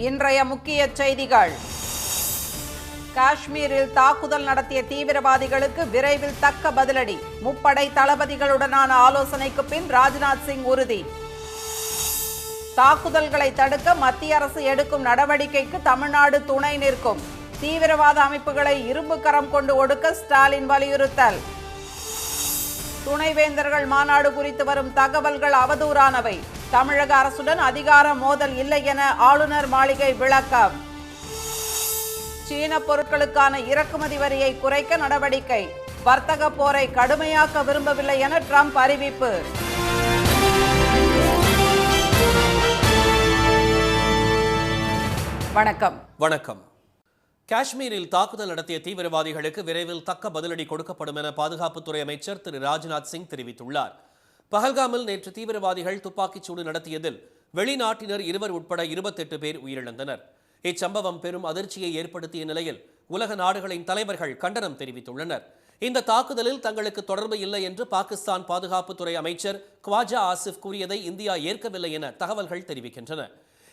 இன்றைய முக்கிய செய்திகள். காஷ்மீரில் தாக்குதல் நடத்திய தீவிரவாதிகளுக்கு விரைவில் தக்க பதிலடி. முப்படை தளபதிகளுடனான ஆலோசனைக்கு பின் ராஜ்நாத் சிங் உறுதி. தாக்குதல்களை தடுக்க மத்திய அரசு எடுக்கும் நடவடிக்கைக்கு தமிழ்நாடு துணை நிற்கும். தீவிரவாத அமைப்புகளை இரும்பு கரம் கொண்டு ஒடுக்க ஸ்டாலின் வலியுறுத்தல். துணைவேந்தர்கள் மாநாடு குறித்து வரும் தகவல்கள் அவதூறானவை. தமிழக அரசுடன் அதிகார மோதல் இல்லை என ஆளுநர் மாளிகை விளக்கம். சீன பொருட்களுக்கான இறக்குமதி வரியை குறைக்க நடவடிக்கை. வர்த்தக போரை கடுமையாக்க விரும்பவில்லை என ட்ரம்ப் அறிவிப்பு. வணக்கம். காஷ்மீரில் தாக்குதல் நடத்திய தீவிரவாதிகளுக்கு விரைவில் தக்க பதிலடி கொடுக்கப்படும் என பாதுகாப்புத்துறை அமைச்சர் திரு ராஜ்நாத் சிங் தெரிவித்துள்ளார். பஹல்காமில் நேற்று தீவிரவாதிகள் துப்பாக்கிச் சூடு நடத்தியதில் வெளிநாட்டினர் 2 உட்பட 28 பேர் உயிரிழந்தனர். இச்சம்பவம் பெரும் அதிர்ச்சியை ஏற்படுத்திய நிலையில் உலக நாடுகளின் தலைவர்கள் கண்டனம் தெரிவித்துள்ளனர். இந்த தாக்குதலில் தங்களுக்கு தொடர்பு இல்லை என்று பாகிஸ்தான் பாதுகாப்புத்துறை அமைச்சர் க்வாஜா ஆசிப் கூறியதை இந்தியா ஏற்கவில்லை என தகவல்கள் தெரிவிக்கின்றன.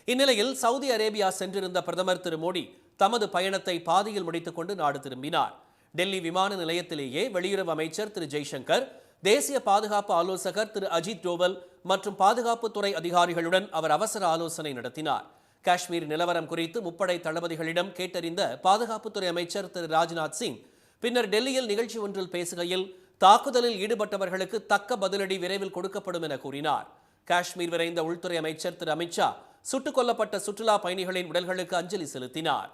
இந்நிலையில் சவுதி அரேபியா சென்றிருந்த பிரதமர் திரு மோடி தமது பயணத்தை பாதியில் முடித்துக் கொண்டு நாடு திரும்பினார். டெல்லி விமான நிலையத்திலேயே வெளியுறவு அமைச்சர் திரு ஜெய்சங்கர், தேசிய பாதுகாப்பு ஆலோசகர் திரு அஜித் டோவல் மற்றும் பாதுகாப்புத்துறை அதிகாரிகளுடன் அவர் அவசர ஆலோசனை நடத்தினார். காஷ்மீர் நிலவரம் குறித்து முப்படை தளபதிகளிடம் கேட்டறிந்த பாதுகாப்புத்துறை அமைச்சர் திரு ராஜ்நாத் சிங் பின்னர் டெல்லியில் நிகழ்ச்சி ஒன்றில் பேசுகையில் தாக்குதலில் ஈடுபட்டவர்களுக்கு தக்க பதிலடி விரைவில் கொடுக்கப்படும் என கூறினார். காஷ்மீர் விரைந்த உள்துறை அமைச்சர் திரு அமித்ஷா சுட்டுக் கொல்லப்பட்ட சுற்றுலா பயணிகளின் உடல்களுக்கு அஞ்சலி செலுத்தினார்.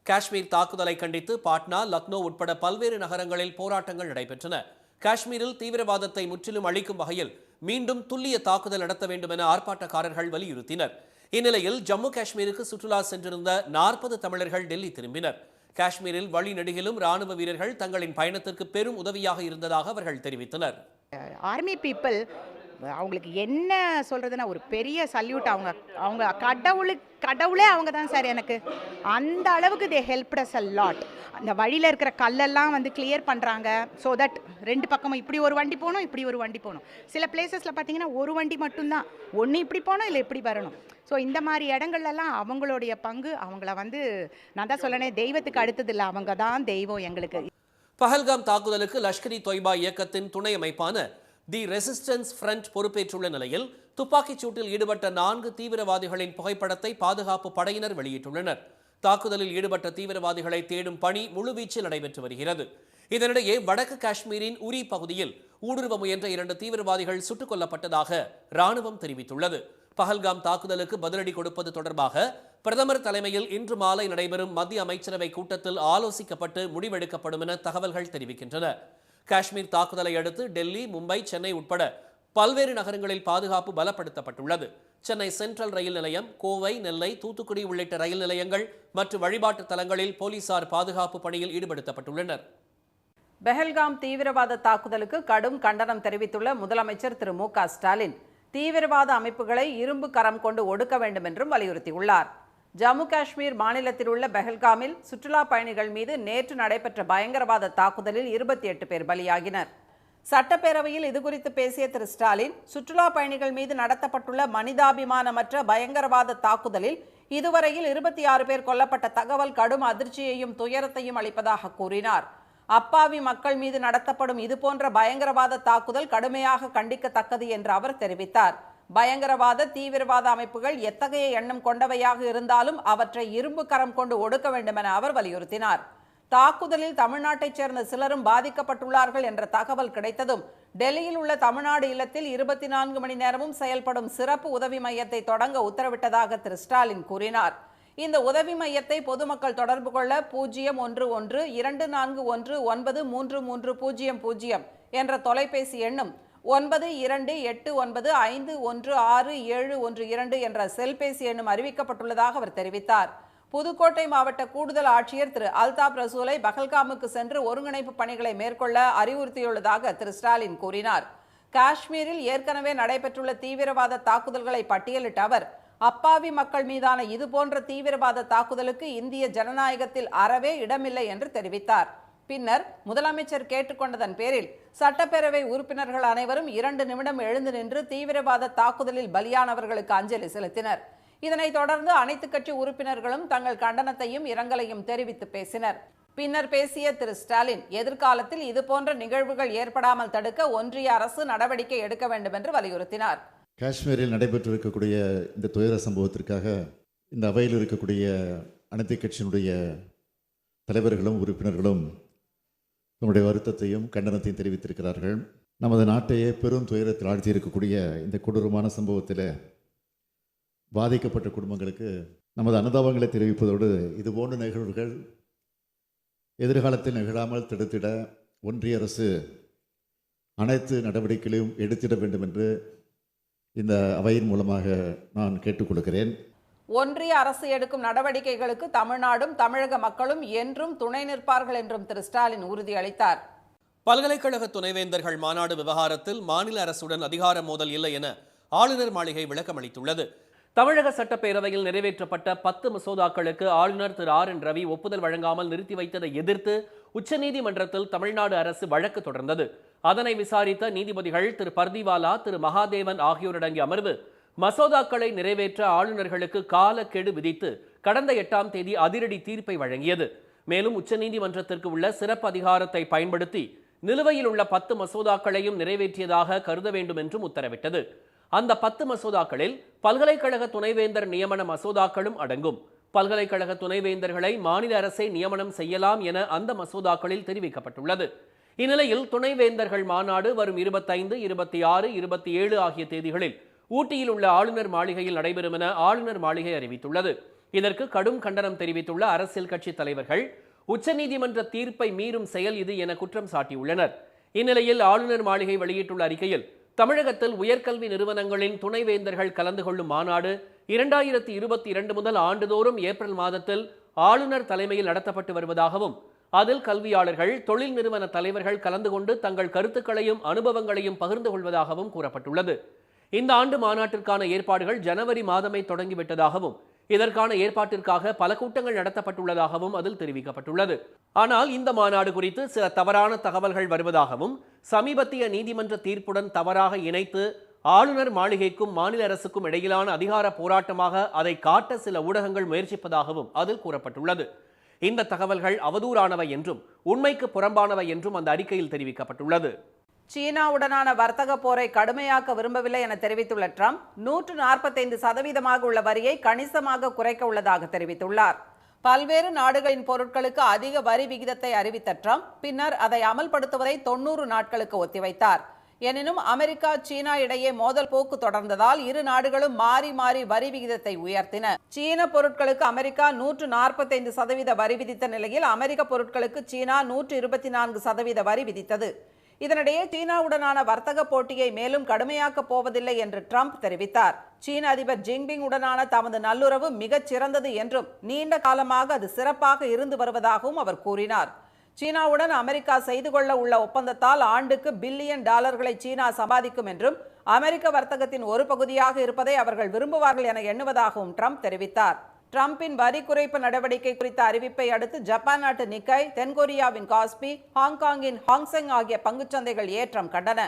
காஷ்மீர் தாக்குதலை கண்டித்து பாட்னா, லக்னோ உட்பட பல்வேறு நகரங்களில் போராட்டங்கள் நடைபெற்றன. காஷ்மீரில் தீவிரவாதத்தை முற்றிலும் அழிக்கும் வகையில் மீண்டும் துல்லிய தாக்குதல் நடத்த வேண்டும் என ஆர்ப்பாட்டக்காரர்கள் வலியுறுத்தினர். இந்நிலையில் ஜம்மு காஷ்மீருக்கு சுற்றுலா சென்றிருந்த 40 தமிழர்கள் டெல்லி திரும்பினர். காஷ்மீரில் வழிநெடுகிலும் ராணுவ வீரர்கள் தங்களின் பயணத்திற்கு பெரும் உதவியாக இருந்ததாக அவர்கள் தெரிவித்தனர். ஆர்மி பீப்புள் அவங்களுக்கு என்ன சொல்றதுன்னா ஒரு பெரிய சல்யூட். அவங்க கடவுளே அவங்க தான் சார். எனக்கு அந்த அளவுக்கு தே ஹெல்ப்ட் அஸ் அ லாட். அந்த வழியில் இருக்கிற கல்லெல்லாம் கிளியர் பண்ணுறாங்க. ஸோ தட் 2 பக்கமும் இப்படி ஒரு வண்டி போகணும், இப்படி ஒரு வண்டி போகணும். சில பிளேசஸில் பார்த்தீங்கன்னா ஒரு வண்டி மட்டும்தான், ஒன்று இப்படி போகணும் இல்லை இப்படி வரணும். ஸோ இந்த மாதிரி இடங்கள்லாம் அவங்களுடைய பங்கு, அவங்கள நான் தான் சொல்லனே, தெய்வத்துக்கு அடுத்தது இல்லை, அவங்க தான் தெய்வம் எங்களுக்கு. பஹல்காம் தாக்குதலுக்கு லஷ்கர் இ தொய்பா இயக்கத்தின் துணை அமைப்பான தி ரெசிஸ்டன்ஸ் ஃப்ரண்ட் பொறுப்பேற்றுள்ள நிலையில் துப்பாக்கிச் சூட்டில் ஈடுபட்ட 4 தீவிரவாதிகளின் புகைப்படத்தை பாதுகாப்பு படையினர் வெளியிட்டுள்ளனர். தாக்குதலில் ஈடுபட்ட தீவிரவாதிகளை தேடும் பணி முழுவீச்சில் நடைபெற்று வருகிறது. இதனிடையே வடக்கு காஷ்மீரின் உரி பகுதியில் ஊடுருவ முயன்ற 2 தீவிரவாதிகள் சுட்டுக் கொல்லப்பட்டதாக ராணுவம் தெரிவித்துள்ளது. பஹல்காம் தாக்குதலுக்கு பதிலடி கொடுப்பது தொடர்பாக பிரதமர் தலைமையில் இன்று மாலை நடைபெறும் மத்திய அமைச்சரவை கூட்டத்தில் ஆலோசிக்கப்பட்டு முடிவெடுக்கப்படும் என தகவல்கள் தெரிவிக்கின்றன. காஷ்மீர் தாக்குதலை அடுத்து டெல்லி, மும்பை, சென்னை உட்பட பல்வேறு நகரங்களில் பாதுகாப்பு பலப்படுத்தப்பட்டுள்ளது. சென்னை சென்ட்ரல் ரயில் நிலையம், கோவை, நெல்லை, தூத்துக்குடி உள்ளிட்ட ரயில் நிலையங்கள் மற்றும் வழிபாட்டு தலங்களில் போலீசார் பாதுகாப்பு பணியில் ஈடுபடுத்தப்பட்டுள்ளனர். பெஹல்காம் தீவிரவாத தாக்குதலுக்கு கடும் கண்டனம் தெரிவித்துள்ள முதலமைச்சர் திரு மு க ஸ்டாலின் தீவிரவாத அமைப்புகளை இரும்பு கரம் கொண்டு ஒடுக்க வேண்டும் என்றும் வலியுறுத்தியுள்ளார். ஜம்மு காஷ்மீர் மாநிலத்தில் உள்ள பெஹல்காமில் சுற்றுலா பயணிகள் மீது நேற்று நடைபெற்ற பயங்கரவாத தாக்குதலில் 28 பேர் பலியாகினர். சட்டப்பேரவையில் இதுகுறித்து பேசிய திரு ஸ்டாலின், சுற்றுலா பயணிகள் மீது நடத்தப்பட்டுள்ள மனிதாபிமானமற்ற பயங்கரவாத தாக்குதலில் இதுவரையில் 26 பேர் கொல்லப்பட்ட தகவல் கடும் அதிர்ச்சியையும் துயரத்தையும் அளிப்பதாக கூறினார். அப்பாவி மக்கள் மீது நடத்தப்படும் இதுபோன்ற பயங்கரவாத தாக்குதல் கடுமையாக கண்டிக்கத்தக்கது என்று அவர் தெரிவித்தார். பயங்கரவாத தீவிரவாத அமைப்புகள் எத்தகைய எண்ணம் கொண்டவையாக இருந்தாலும் அவற்றை இரும்பு கரம் கொண்டு ஒடுக்க வேண்டும் என அவர் வலியுறுத்தினார். தாக்குதலில் தமிழ்நாட்டைச் சேர்ந்த சிலரும் பாதிக்கப்பட்டுள்ளார்கள் என்ற தகவல் கிடைத்ததும் டெல்லியில் உள்ள தமிழ்நாடு இல்லத்தில் 24 மணி நேரமும் செயல்படும் சிறப்பு உதவி மையத்தை தொடங்க உத்தரவிட்டதாக திரு ஸ்டாலின் கூறினார். இந்த உதவி மையத்தை பொதுமக்கள் தொடர்பு கொள்ள 011193330 என்ற தொலைபேசி எண்ணும் 9289516712 என்ற செல்பேசி எண்ணும் அறிவிக்கப்பட்டுள்ளதாக அவர் தெரிவித்தார். புதுக்கோட்டை மாவட்ட கூடுதல் ஆட்சியர் திரு அல்தாப் ரசூலை பஹல்காமுக்கு சென்று ஒருங்கிணைப்பு பணிகளை மேற்கொள்ள அறிவுறுத்தியுள்ளதாக திரு ஸ்டாலின் கூறினார். காஷ்மீரில் ஏற்கனவே நடைபெற்றுள்ள தீவிரவாத தாக்குதல்களை பட்டியலிட்ட அவர் அப்பாவி மக்கள் மீதான இதுபோன்ற தீவிரவாத தாக்குதலுக்கு இந்திய ஜனநாயகத்தில் அறவே இடமில்லை என்று தெரிவித்தார். பின்னர் முதலமைச்சர் கேட்டுக்கொண்டதன் பேரில் சட்டப்பேரவை உறுப்பினர்கள் அனைவரும் 2 நிமிடம் எழுந்து நின்று தீவிரவாத தாக்குதலில் பலியானவர்களுக்கு அஞ்சலி செலுத்தினர். இதனைத் தொடர்ந்து அனைத்து கட்சி உறுப்பினர்களும் தங்கள் கண்டனத்தையும் இரங்கலையும் தெரிவித்து பேசினர். பின்னர் பேசிய திரு ஸ்டாலின், எதிர்காலத்தில் இதுபோன்ற நிகழ்வுகள் ஏற்படாமல் தடுக்க ஒன்றிய அரசு நடவடிக்கை எடுக்க வேண்டும் என்று வலியுறுத்தினார். காஷ்மீரில் நடைபெற்றிருக்கக்கூடிய இந்த துயர சம்பவத்திற்காக இந்த அவையில் இருக்கக்கூடிய அனைத்து கட்சியினுடைய தலைவர்களும் உறுப்பினர்களும் தன்னுடைய வருத்தத்தையும் கண்டனத்தையும் தெரிவித்திருக்கிறார்கள். நமது நாட்டையே பெரும் துயரத்தில் ஆழ்த்தி இருக்கக்கூடிய இந்த கொடூரமான சம்பவத்தில் பாதிக்கப்பட்ட குடும்பங்களுக்கு நமது அனுதாபங்களை தெரிவிப்பதோடு இதுபோன்ற நிகழ்வுகள் எதிர்காலத்தில் நிகழாமல் தடுத்திட ஒன்றிய அரசு அனைத்து நடவடிக்கைகளையும் எடுத்திட வேண்டும் என்று இந்த அவையின் மூலமாக நான் கேட்டுக்கொள்கிறேன். ஒன்றிய அரசு எடுக்கும் நடவடிக்கைகளுக்கு தமிழ்நாடும் தமிழக மக்களும் என்றும் துணை நிற்பார்கள் என்றும் திரு ஸ்டாலின் உறுதியளித்தார். பல்கலைக்கழக துணைவேந்தர்கள் மாநாடு விவகாரத்தில் மாநில அரசுடன் அதிகார மோதல் இல்லை என ஆளுநர் மாளிகை விளக்கம் அளித்துள்ளது. தமிழக சட்டப்பேரவையில் நிறைவேற்றப்பட்ட 10 மசோதாக்களுக்கு ஆளுநர் திரு ஆர் என் ரவி ஒப்புதல் வழங்காமல் நிறுத்தி வைத்ததை எதிர்த்து உச்சநீதிமன்றத்தில் தமிழ்நாடு அரசு வழக்கு தொடர்ந்தது. அதனை விசாரித்த நீதிபதிகள் திரு பர்திவாலா, திரு மகாதேவன் ஆகியோரடங்கிய அமர்வு மசோதாக்களை நிறைவேற்ற ஆளுநர்களுக்கு காலக்கெடு விதித்து கடந்த 8ஆம் தேதி அதிரடி தீர்ப்பை வழங்கியது. மேலும் உச்சநீதிமன்றத்திற்கு உள்ள சிறப்பு அதிகாரத்தை பயன்படுத்தி நிலுவையில் உள்ள 10 மசோதாக்களையும் நிறைவேற்றியதாக கருத வேண்டும் என்றும் உத்தரவிட்டது. அந்த 10 மசோதாக்களில் பல்கலைக்கழக துணைவேந்தர் நியமன மசோதாக்களும் அடங்கும். பல்கலைக்கழக துணைவேந்தர்களை மாநில அரசே நியமனம் செய்யலாம் என அந்த மசோதாக்களில் தெரிவிக்கப்பட்டுள்ளது. இந்நிலையில் துணைவேந்தர்கள் மாநாடு வரும் 25, 26, 27 ஆகிய தேதிகளில் ஊட்டியில் உள்ள ஆளுநர் மாளிகையில் நடைபெறும் என ஆளுநர் மாளிகை அறிவித்துள்ளது. இதற்கு கடும் கண்டனம் தெரிவித்துள்ள அரசியல் கட்சி தலைவர்கள் உச்சநீதிமன்ற தீர்ப்பை மீறும் செயல் இது என குற்றம் சாட்டியுள்ளனர். இந்நிலையில் ஆளுநர் மாளிகை வெளியிட்டுள்ள அறிக்கையில், தமிழகத்தில் உயர்கல்வி நிறுவனங்களின் துணைவேந்தர்கள் கலந்து கொள்ளும் மாநாடு 2022 முதல் ஆண்டுதோறும் ஏப்ரல் மாதத்தில் ஆளுநர் தலைமையில் நடத்தப்பட்டு வருவதாகவும், அதில் கல்வியாளர்கள், தொழில் நிறுவன தலைவர்கள் கலந்து கொண்டு தங்கள் கருத்துக்களையும் அனுபவங்களையும் பகிர்ந்து கொள்வதாகவும் கூறப்பட்டுள்ளது. இந்த ஆண்டு மாநாட்டிற்கான ஏற்பாடுகள் ஜனவரி மாதமே தொடங்கிவிட்டதாகவும், இதற்கான ஏற்பாட்டிற்காக பல கூட்டங்கள் நடத்தப்பட்டுள்ளதாகவும் அதில் தெரிவிக்கப்பட்டுள்ளது. ஆனால் இந்த மாநாடு குறித்து சில தவறான தகவல்கள் வருவதாகவும், சமீபத்திய நீதிமன்ற தீர்ப்புடன் தவறாக இணைத்து ஆளுநர் மாளிகைக்கும் மாநில அரசுக்கும் இடையிலான அதிகார போராட்டமாக அதை காட்ட சில ஊடகங்கள் முயற்சிப்பதாகவும் அதில் கூறப்பட்டுள்ளது. இந்த தகவல்கள் அவதூறானவை என்றும் உண்மைக்கு புறம்பானவை என்றும் அந்த அறிக்கையில் தெரிவிக்கப்பட்டுள்ளது. சீனாவுடனான வர்த்தக போரை கடுமையாக்க விரும்பவில்லை என தெரிவித்துள்ள ட்ரம்ப் 145% உள்ள வரியை கணிசமாக குறைக்க உள்ளதாக தெரிவித்துள்ளார். பல்வேறு நாடுகளின் பொருட்களுக்கு அதிக வரி விகிதத்தை அறிவித்த ட்ரம்ப் பின்னர் அதை அமல்படுத்துவதை 90 நாட்களுக்கு ஒத்திவைத்தார். எனினும் அமெரிக்கா, சீனா இடையே மோதல் போக்கு தொடர்ந்ததால் இரு நாடுகளும் மாறி மாறி வரி விகிதத்தை உயர்த்தின. சீன பொருட்களுக்கு அமெரிக்கா 145% வரி விதித்த நிலையில் அமெரிக்க பொருட்களுக்கு சீனா 124% வரி விதித்தது. இதனிடையே சீனாவுடனான வர்த்தக போட்டியை மேலும் கடுமையாக்கப் போவதில்லை என்று ட்ரம்ப் தெரிவித்தார். சீன அதிபர் ஜின்பிங் உடனான தமது நல்லுறவு மிகச் சிறந்தது என்றும் நீண்ட காலமாக அது சிறப்பாக இருந்து வருவதாகவும் அவர் கூறினார். சீனாவுடன் அமெரிக்கா செய்து கொள்ள உள்ள ஒப்பந்தத்தால் ஆண்டுக்கு $1 பில்லியன் சீனா சம்பாதிக்கும் என்றும், அமெரிக்க வர்த்தகத்தின் ஒரு பகுதியாக இருப்பதை அவர்கள் விரும்புவார்கள் என எண்ணுவதாகவும் ட்ரம்ப் தெரிவித்தார். ட்ரம்பின் வரி குறைப்பு நடவடிக்கை குறித்த அறிவிப்பை அடுத்து ஜப்பான் நாட்டு நிக்காய், தென்கொரியாவின் காஸ்பி, ஹாங்காங்கின் ஹாங்செங் ஆகிய பங்குச்சந்தைகள் ஏற்றம் கண்டன.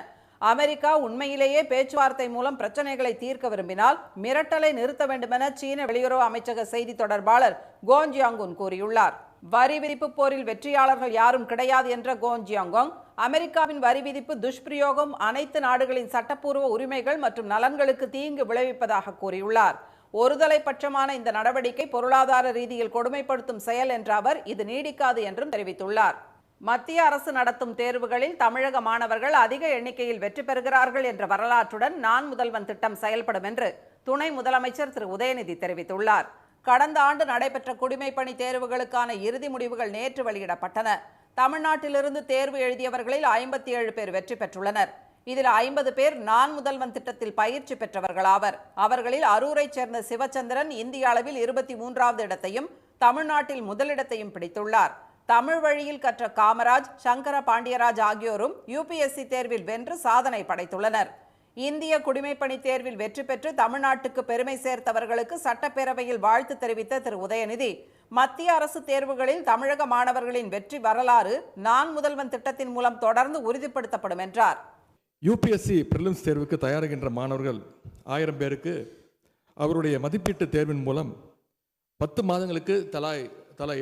அமெரிக்கா உண்மையிலேயே பேச்சுவார்த்தை மூலம் பிரச்சனைகளை தீர்க்க விரும்பினால் மிரட்டலை நிறுத்த வேண்டுமென சீன வெளியுறவு அமைச்சக செய்தி தொடர்பாளர் கோங் ஜியாங்குன் கூறியுள்ளார். வரி விதிப்பு போரில் வெற்றியாளர்கள் யாரும் கிடையாது என்ற கோங் ஜியாங்கோங், அமெரிக்காவின் வரி விதிப்பு துஷ்பிரயோகம் அனைத்து நாடுகளின் சட்டப்பூர்வ உரிமைகள் மற்றும் நலன்களுக்கு தீங்கு விளைவிப்பதாக கூறியுள்ளார். ஒருதலை பட்சமான இந்த நடவடிக்கை பொருளாதார ரீதியில் கொடுமைப்படுத்தும் செயல் என்ற அவர் இது நீடிக்காது என்றும் தெரிவித்துள்ளார். மத்திய அரசு நடத்தும் தேர்வுகளில் தமிழக மாணவர்கள் அதிக எண்ணிக்கையில் வெற்றி பெறுகிறார்கள் என்ற வரலாற்றுடன் நான் முதல்வன் திட்டம் செயல்படும் என்று துணை முதலமைச்சர் திரு உதயநிதி தெரிவித்துள்ளார். கடந்த ஆண்டு நடைபெற்ற குடிமைப்பணி தேர்வுகளுக்கான இறுதி முடிவுகள் நேற்று வெளியிடப்பட்டன. தமிழ்நாட்டிலிருந்து தேர்வு எழுதியவர்களில் 57 பேர் வெற்றி பெற்றுள்ளனர். இதில் 50 பேர் நான் முதல்வன் திட்டத்தில் பயிற்சி பெற்றவர்களாவர். அவர்களில் அரூரைச் சேர்ந்த சிவச்சந்திரன் இந்திய அளவில் 23வது இடத்தையும் தமிழ்நாட்டில் முதலிடத்தையும் பிடித்துள்ளார். தமிழ் வழியில் கற்ற காமராஜ், சங்கர பாண்டியராஜ் ஆகியோரும் UPSC தேர்வில் வென்று சாதனை படைத்துள்ளனர். இந்திய குடிமைப்பணி தேர்வில் வெற்றி பெற்று தமிழ்நாட்டுக்கு பெருமை சேர்த்தவர்களுக்கு சட்டப்பேரவையில் வாழ்த்து தெரிவித்த திரு உதயநிதி, மத்திய அரசு தேர்வுகளில் தமிழக மாணவர்களின் வெற்றி வரலாறு நான் முதல்வன் திட்டத்தின் மூலம் தொடர்ந்து உறுதிப்படுத்தப்படும் என்றார். யூபிஎஸ்சி பிரிலிம்ஸ் தேர்வுக்கு தயாராகின்ற மாணவர்கள் 1000 பேருக்கு அவருடைய மதிப்பீட்டு தேர்வின் மூலம் 10 மாதங்களுக்கு தலா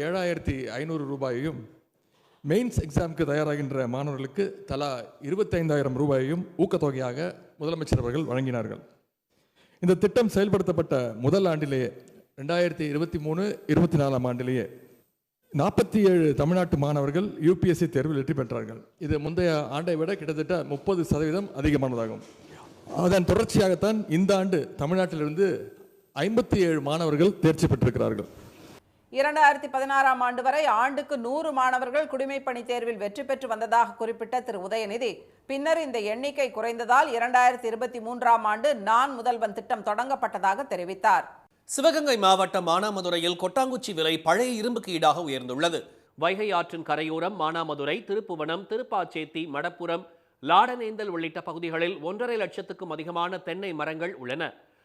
7,500 ரூபாயையும், மெயின்ஸ் எக்ஸாமுக்கு தயாராகின்ற மாணவர்களுக்கு தலா 25,000 ரூபாயையும் ஊக்கத்தொகையாக முதலமைச்சர் அவர்கள் வழங்கினார்கள். இந்த திட்டம் செயல்படுத்தப்பட்ட முதல் ஆண்டிலேயே 2023-24 ஆண்டிலேயே 47 தமிழ்நாட்டு மாணவர்கள் யூபிஎஸ்சி தேர்வில் வெற்றி பெற்றார்கள். இது முந்தைய ஆண்டை விட கிட்டத்தட்ட 30% அதிகமானதாகும். அதன் தொடர்ச்சியாகத்தான் இந்த ஆண்டு தமிழ்நாட்டிலிருந்து 57 மாணவர்கள் தேர்ச்சி பெற்றிருக்கிறார்கள். 2016 ஆண்டு வரை ஆண்டுக்கு 100 மாணவர்கள் குடிமைப்பணி தேர்வில் வெற்றி பெற்று வந்ததாக குறிப்பிட்ட திரு உதயநிதி, பின்னர் இந்த எண்ணிக்கை குறைந்ததால் 2023 ஆண்டு நான் முதல்வன் திட்டம் தொடங்கப்பட்டதாக தெரிவித்தார். சிவகங்கை மாவட்டம் மானாமதுரையில் கொட்டாங்குச்சி விலை பழைய இரும்புக்கு ஈடாக உயர்ந்துள்ளது. வைகை ஆற்றின் கரையோரம் மானாமதுரை, திருப்புவனம், திருப்பாச்சேத்தி, மடப்புரம், லாடனேந்தல் உள்ளிட்ட பகுதிகளில் 1.5 லட்சத்துக்கும் அதிகமான தென்னை மரங்கள் உள்ளன.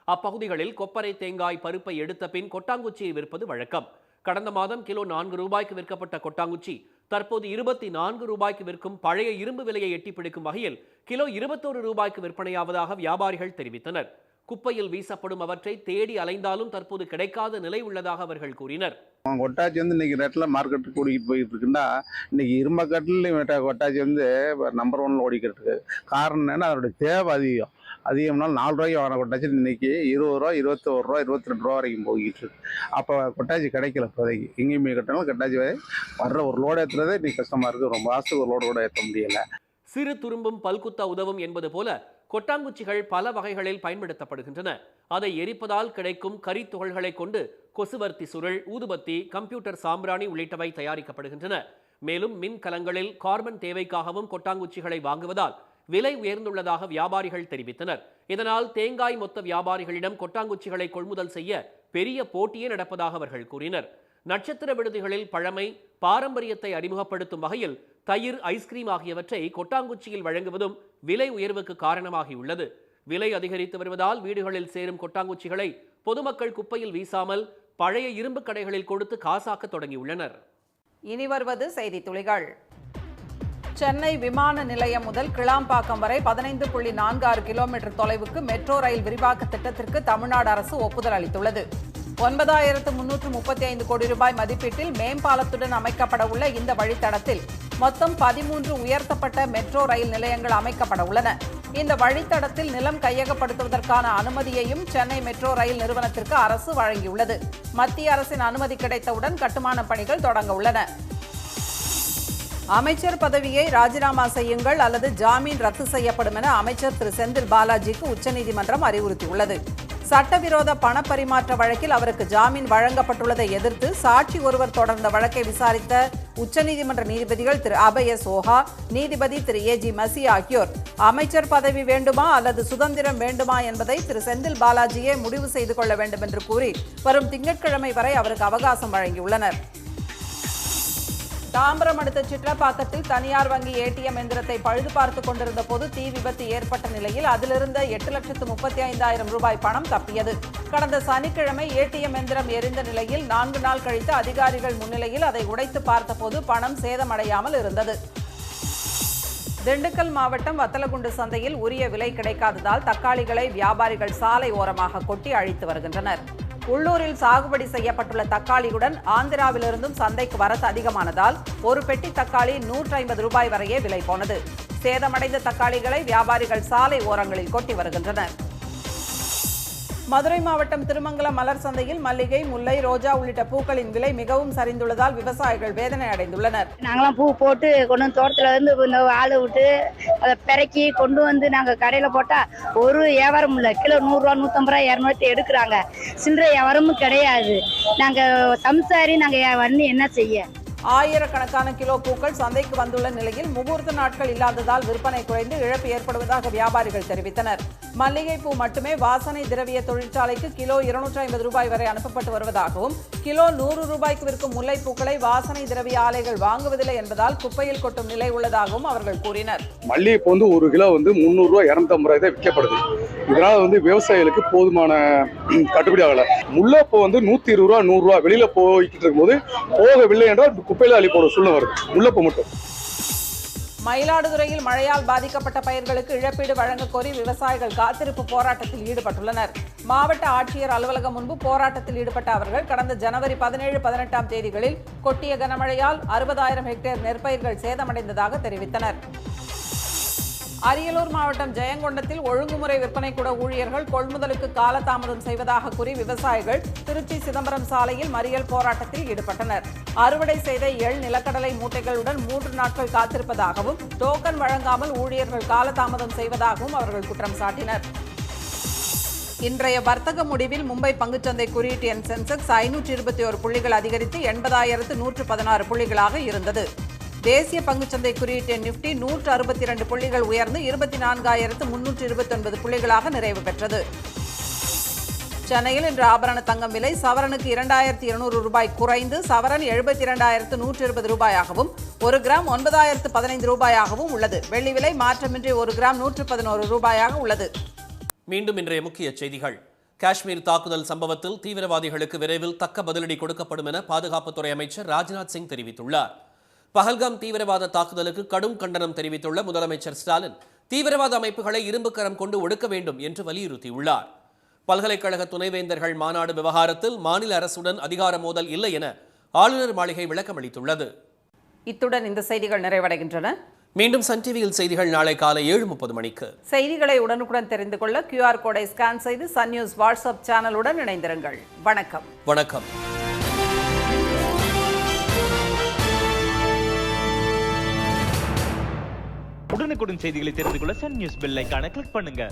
அப்பகுதிகளில் கொப்பரை, தேங்காய், பருப்பை எடுத்த பின் கொட்டாங்குச்சியை விற்பது வழக்கம். கடந்த மாதம் கிலோ 4 ரூபாய்க்கு விற்கப்பட்ட கொட்டாங்குச்சி தற்போது 24 ரூபாய்க்கு விற்கும் பழைய இரும்பு விலையை எட்டி பிடிக்கும் வகையில் கிலோ 21 ரூபாய்க்கு விற்பனையாவதாக வியாபாரிகள் தெரிவித்தனர். குப்பையில் வீசப்படும் அவற்றை தேடி அலைந்தாலும் தற்போது கிடைக்காத நிலை உள்ளதாக அவர்கள் கூறினர். கொட்டாச்சி இன்னைக்கு ரேட்டில் மார்க்கெட்டு கூட்டிகிட்டு போயிட்டு இருக்குன்னா, இன்னைக்கு இரும்பக்கட்டிலையும் கொட்டாச்சி நம்பர் 1 ஓடிக்கிட்டு இருக்கு. காரணம் என்னன்னா, அதோட தேவை அதிகம்னாலும் 4 ரூபாய்க்கு வாங்கின கொட்டாச்சி இன்னைக்கு 20 ரூபா, 21 ரூபா, 22 ரூபா வரைக்கும் போய்கிட்டு இருக்கு. அப்போ கொட்டாச்சி கிடைக்கல. இப்போதைக்கு எங்கேயுமே கட்டினாலும் கொட்டாச்சி வர்ற ஒரு லோடு ஏற்றுறதே இன்னைக்கு கஷ்டமா இருக்கு. ரொம்ப மாசத்துக்கு ஒரு லோடு கூட ஏற்ற முடியல. சிறு துரும்பும் பல்குத்த உதவும் என்பது போல கொட்டாங்குச்சிகள் பல வகைகளில் பயன்படுத்தப்படுகின்றன. அதை எரிப்பதால் கிடைக்கும் கரித்துகள்களை கொண்டு கொசுவர்த்தி சுருள், ஊதுபத்தி, கம்ப்யூட்டர் சாம்பிராணி உள்ளிட்டவை தயாரிக்கப்படுகின்றன. மேலும் மின் கலங்களில் கார்பன் தேவைக்காகவும் கொட்டாங்குச்சிகளை வாங்குவதால் விலை உயர்ந்துள்ளதாக வியாபாரிகள் தெரிவித்தனர். இதனால் தேங்காய் மொத்த வியாபாரிகளிடம் கொட்டாங்குச்சிகளை கொள்முதல் செய்ய பெரிய போட்டியே நடப்பதாக அவர்கள் கூறினர். நட்சத்திர விடுதிகளில் பழமை, பாரம்பரியத்தை அறிமுகப்படுத்தும் வகையில் தயிர், ஐஸ்கிரீம் ஆகியவற்றை கொட்டாங்குச்சியில் வழங்குவதும் விலை உயர்வுக்கு காரணமாகியுள்ளது. விலை அதிகரித்து வருவதால் வீடுகளில் சேரும் கொட்டாங்குச்சிகளை பொதுமக்கள் குப்பையில் வீசாமல் பழைய இரும்பு கடைகளில் கொடுத்து காசாக்க தொடங்கியுள்ளனர். இனி வருவது செய்தி துளிகள். சென்னை விமான நிலையம் முதல் கிளாம்பாக்கம் வரை 15.46 கிலோமீட்டர் தொலைவுக்கு மெட்ரோ ரயில் விரிவாக்க திட்டத்திற்கு தமிழ்நாடு அரசு ஒப்புதல் அளித்துள்ளது. 9,335 கோடி ரூபாய் மதிப்பீட்டில் மேம்பாலத்துடன் அமைக்கப்பட உள்ள இந்த வழித்தடத்தில் மொத்தம் 13 உயர்த்தப்பட்ட மெட்ரோ ரயில் நிலையங்கள் அமைக்கப்பட உள்ளன. இந்த வழித்தடத்தில் நிலம் கையகப்படுத்துவதற்கான அனுமதியையும் சென்னை மெட்ரோ ரயில் நிறுவனத்திற்கு அரசு வழங்கியுள்ளது. மத்திய அரசின் அனுமதி கிடைத்தவுடன் கட்டுமான பணிகள் தொடங்க உள்ளன. அமைச்சர் பதவியை ராஜினாமா செய்யுங்கள் அல்லது ஜாமீன் ரத்து செய்யப்படும் என அமைச்சர் திரு செந்தில் பாலாஜிக்கு உச்சநீதிமன்றம் அறிவுறுத்தியுள்ளது. சட்டவிரோத பணப்பரிமாற்ற வழக்கில் அவருக்கு ஜாமீன் வழங்கப்பட்டுள்ளதை எதிர்த்து சாட்சி ஒருவர் தொடர்ந்த வழக்கை விசாரித்த உச்சநீதிமன்ற நீதிபதிகள் திரு அபய் எஸ் ஓஹா, நீதிபதி திரு ஏஜி மசி ஆகியோர் அமைச்சர் பதவி வேண்டுமா அல்லது சுதந்திரம் வேண்டுமா என்பதை திரு செந்தில் பாலாஜியே முடிவு செய்து கொள்ள வேண்டும் என்று கூறி வரும் திங்கட்கிழமை வரை அவருக்கு அவகாசம் வழங்கியுள்ளனர். தாம்பரம் அடுத்த சிட்லப்பாக்கத்தில் தனியார் வங்கி ஏடிஎம் எந்திரத்தை பழுது பார்த்துக் கொண்டிருந்த போது தீ விபத்து ஏற்பட்ட நிலையில் அதிலிருந்த 8,35,000 ரூபாய் பணம் தப்பியது. கடந்த சனிக்கிழமை ஏடிஎம் எந்திரம் எரிந்த நிலையில் 4 நாள் கழித்து அதிகாரிகள் முன்னிலையில் அதை உடைத்து பார்த்தபோது பணம் சேதமடையாமல் இருந்தது. திண்டுக்கல் மாவட்டம் வத்தலகுண்டு சந்தையில் உரிய விலை கிடைக்காததால் தக்காளிகளை வியாபாரிகள் சாலை ஓரமாக கொட்டி அழித்து வருகின்றனர். உள்ளூரில் சாகுபடி செய்யப்பட்டுள்ள தக்காளியுடன் ஆந்திராவிலிருந்தும் சந்தைக்கு வரத்து அதிகமானதால் ஒரு பெட்டி தக்காளி 150 ரூபாய் வரையே விலை போனது. சேதமடைந்த தக்காளிகளை வியாபாரிகள் சாலை ஓரங்களில் கொட்டி வருகின்றனர். மதுரை மாவட்டம் திருமங்கலம் மலர் சந்தையில் மல்லிகை, முல்லை, ரோஜா உள்ளிட்ட பூக்களின் விலை மிகவும் சரிந்துள்ளதால் விவசாயிகள் வேதனை அடைந்துள்ளனர். நாங்களாம் பூ போட்டு கொண்டு வந்து தோட்டத்துல இருந்து இந்த ஆளை விட்டு அதை பிறக்கி கொண்டு வந்து நாங்க கடையில போட்டா ஒரு வியாபாரம் இல்லை. கிலோ 100 ரூபா, 150 ரூபா, 200 எடுக்கிறாங்க. சில்லறை வியாபாரமும் கிடையாது. நாங்க சம்சாரி நாங்க வந்து என்ன செய்ய? ஆயிரக்கணக்கான கிலோ பூக்கள் சந்தைக்கு வந்துள்ள நிலையில் முகூர்த்த நாட்கள் இல்லாததால் விற்பனை குறைந்து இழப்பு ஏற்படுவதாக வியாபாரிகள் தெரிவித்தனர். மல்லிகைப்பூ மட்டுமே வாசனை திரவிய தொழிற்சாலைக்கு கிலோ 250 ரூபாய் வரை அனுப்பப்பட்டு வருவதாகவும் கிலோ 100 ரூபாய்க்கு விற்கும் முல்லைப்பூக்களை வாசனை திரவிய ஆலைகள் வாங்குவதில்லை என்பதால் குப்பையில் கொட்டும் நிலை உள்ளதாகவும் அவர்கள் கூறினர். மல்லிகைப்பூ வந்து ஒரு கிலோ வந்து 300 ரூபாய் 250 ரூபாய் தான் விற்கப்படுது. இதனால வந்து விவசாயிகளுக்கு போதுமான கட்டுப்படி ஆகல. முல்லைப்பூ வந்து 120 ரூபா 100 ரூபா வெளியில போய்கிட்டு இருக்கும்போது போகவில்லை என்றால் குப்பையில அள்ளி போட சூழ்நிலை வருது. முல்லைப்பூ மட்டும். மயிலாடுதுறையில் மழையால் பாதிக்கப்பட்ட பயிர்களுக்கு இழப்பீடு வழங்கக் கோரி விவசாயிகள் காத்திருப்பு போராட்டத்தில் ஈடுபட்டுள்ளனர். மாவட்ட ஆட்சியர் அலுவலகம் முன்பு போராட்டத்தில் ஈடுபட்ட அவர்கள் கடந்த ஜனவரி 17, 18ஆம் தேதிகளில் கொட்டிய கனமழையால் 60,000 ஹெக்டேர் நெற்பயிர்கள் சேதமடைந்ததாக தெரிவித்தனர். அரியலூர் மாவட்டம் ஜெயங்கொண்டத்தில் ஒழுங்குமுறை விற்பனை கூட ஊழியர்கள் கொள்முதலுக்கு காலதாமதம் செய்வதாக கூறி விவசாயிகள் திருச்சி சிதம்பரம் சாலையில் மறியல் போராட்டத்தில் ஈடுபட்டனர். அறுவடை செய்த எள் நிலக்கடலை மூட்டைகளுடன் 3 நாட்கள் காத்திருப்பதாகவும் டோக்கன் வழங்காமல் ஊழியர்கள் காலதாமதம் செய்வதாகவும் அவர்கள் குற்றம் சாட்டினர். இன்றைய வர்த்தக முடிவில் மும்பை பங்குச்சந்தை குறியீட்டு எண் சென்செக்ஸ் 521 புள்ளிகள் அதிகரித்து 80,116 புள்ளிகளாக இருந்தது. தேசிய பங்குச்சந்தை குறியீட்டு எண் நிப்டி 162 புள்ளிகள் உயர்ந்து 24,329 புள்ளிகளாக நிறைவு பெற்றது. சென்னையில் இன்று ஆபரண தங்கம் விலை சவரனுக்கு 2,200 ரூபாய் குறைந்து சவரன் 72,120 ரூபாயாகவும் 1 கிராம் 9,015 ரூபாயாகவும் உள்ளது. வெள்ளி விலை மாற்றமின்றி 1 கிராம் 111 ரூபாயாக உள்ளது. மீண்டும் இன்றைய முக்கிய செய்திகள். காஷ்மீர் தாக்குதல் சம்பவத்தில் தீவிரவாதிகளுக்கு விரைவில் தக்க பதிலடி கொடுக்கப்படும் என பாதுகாப்புத்துறை அமைச்சர் ராஜ்நாத் சிங் தெரிவித்துள்ளார். பஹல்காம் தீவிரவாத தாக்குதலுக்கு கடும் கண்டனம் தெரிவித்துள்ள முதலமைச்சர் ஸ்டாலின் தீவிரவாத அமைப்புகளை இரும்பு கரம் கொண்டு ஒடுக்க வேண்டும் என்று வலியுறுத்தியுள்ளார். பல்கலைக்கழக துணைவேந்தர்கள் மாநாடு விவகாரத்தில் மாநில அரசுடன் அதிகார மோதல் இல்லை என ஆளுநர் மாளிகை விளக்கமளித்துள்ளது. இத்துடன் இந்த செய்திகள் நிறைவடைகின்றன. மீண்டும் சன் டிவியில் செய்திகள் நாளை காலை 7:30 மணிக்கு. செய்திகளை உடனுக்குடன் தெரிந்து கொள்ள QR கோடை ஸ்கேன் செய்து சன் நியூஸ் வாட்ஸ்அப் சேனலுடன் இணைந்திருங்கள். வணக்கம். வணக்கம். உடனுக்குடன் செய்திகளை தெரிந்து கொள்ள சன் நியூஸ் பெல் ஐகானை கிளிக் பண்ணுங்க.